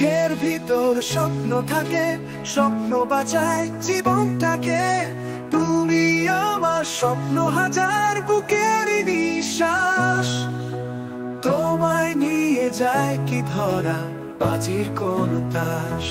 চোখের ভিতর স্বপ্ন থাকে, স্বপ্ন বাঁচায় জীবনটাকে। তুমি আমার স্বপ্ন হাজার, বুকের নিঃশ্বাস। তোমায় নিয়ে যায় কি ধরা, বাজির কোন তাস।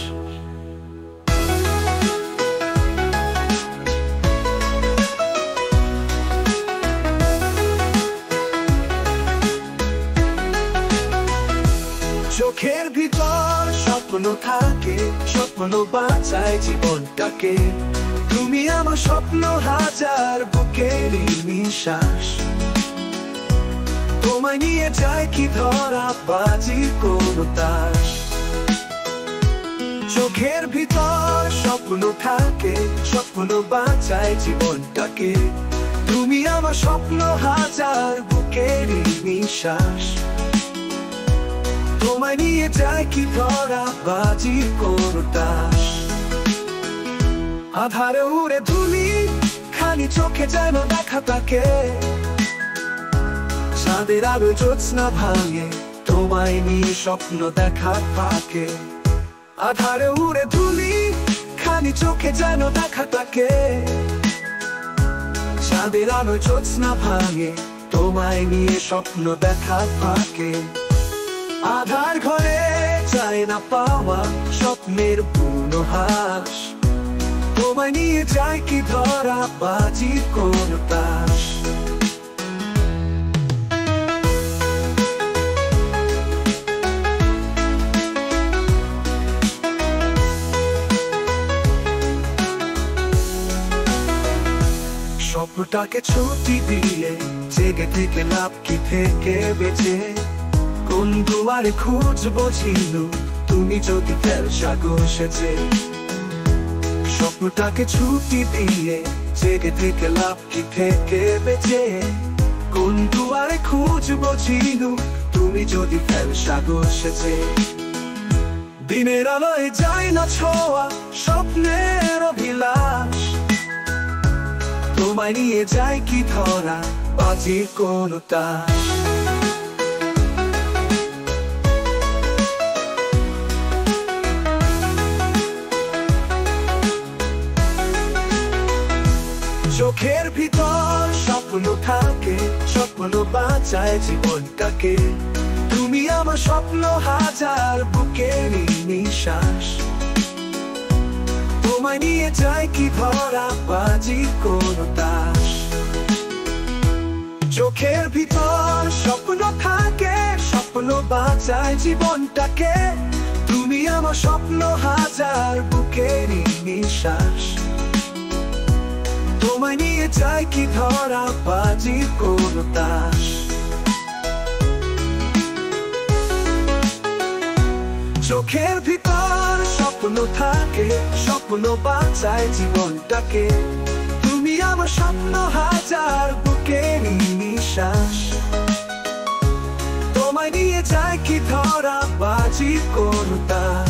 চোখের ভিতর স্বপ্ন থাকে, স্বপ্ন বাঁচায় জীবনটাকে। তুমি আমার স্বপ্ন হাজার, বুকের নিঃশ্বাস। তোমায় নিয়ে যায় কি ধরা, বাজির কোন তাস। চোখের ভিতর স্বপ্ন থাকে, স্বপ্ন বাঁচায় জীবনটাকে। তুমি আমার স্বপ্ন হাজার, বুকের নিঃশ্বাস। তোমায় নিয়ে যায় কি ধরা, বাজির কোন তাস। আধারে উড়ে ধুলি, খালি চোখে যেন দেখা তাকে। চাঁদের আলো জ্যোৎস্না ভাঙে, তোমায় নিয়ে স্বপ্ন দেখা থাকে। আধারে উড়ে ধুলি, খালি চোখে যেন দেখা তাকে। চাঁদের আলো জ্যোৎস্না ভাঙে, তোমায় নিয়ে স্বপ্ন দেখা থাকে। আধার ঘরে চায় না পাওয়া স্বপ্নের পূর্ণহাস। তোমায় নিয়ে যায় কি ধরা, বাজির কোন তাস। স্বপ্নটাকে ছুটি দিয়ে জেগে থেকে লাভ কি থেকে বেঁচে। কোন দুয়ারে খুঁজবো ঝিনু, তুমি যদি ফেলসা ঘষেছে। স্বপ্নটাকে ছুটি দিয়ে জেগে থেকে লাভ কি থেকে বেঁচে। কোন দুয়ারে খুঁজবো ঝিনু, তুমি যদি ফেলসা ঘষেছে। দিনের আলোয় যায় না ছোঁয়া স্বপ্নের অভিলাষ। তোমায় নিয়ে যায় কি ধরা, বাজির কোন তাস। চোখের ভিতর স্বপ্ন থাকে, স্বপ্ন বাঁচায় জীবনটাকে। তুমি আমার স্বপ্ন হাজার, বুকের নিঃশ্বাস। তোমায় নিয়ে যায় কি ধরা, বাজির কোন তাস। চোখের ভিতর স্বপ্ন থাকে, স্বপ্ন বাঁচায় জীবনটাকে। তুমি আমার স্বপ্ন হাজার, বুকের নিঃশ্বাস। তোমায় নিয়ে যায় কি ধরা, বাজির কোন তাস। চোখের ভিতর স্বপ্ন থাকে, স্বপ্ন বাঁচায় জীবনটাকে। তুমি আমার স্বপ্ন হাজার, বুকের নিঃশ্বাস। তোমায় নিয়ে যায় কি ধরা, বাজির কোন তাস।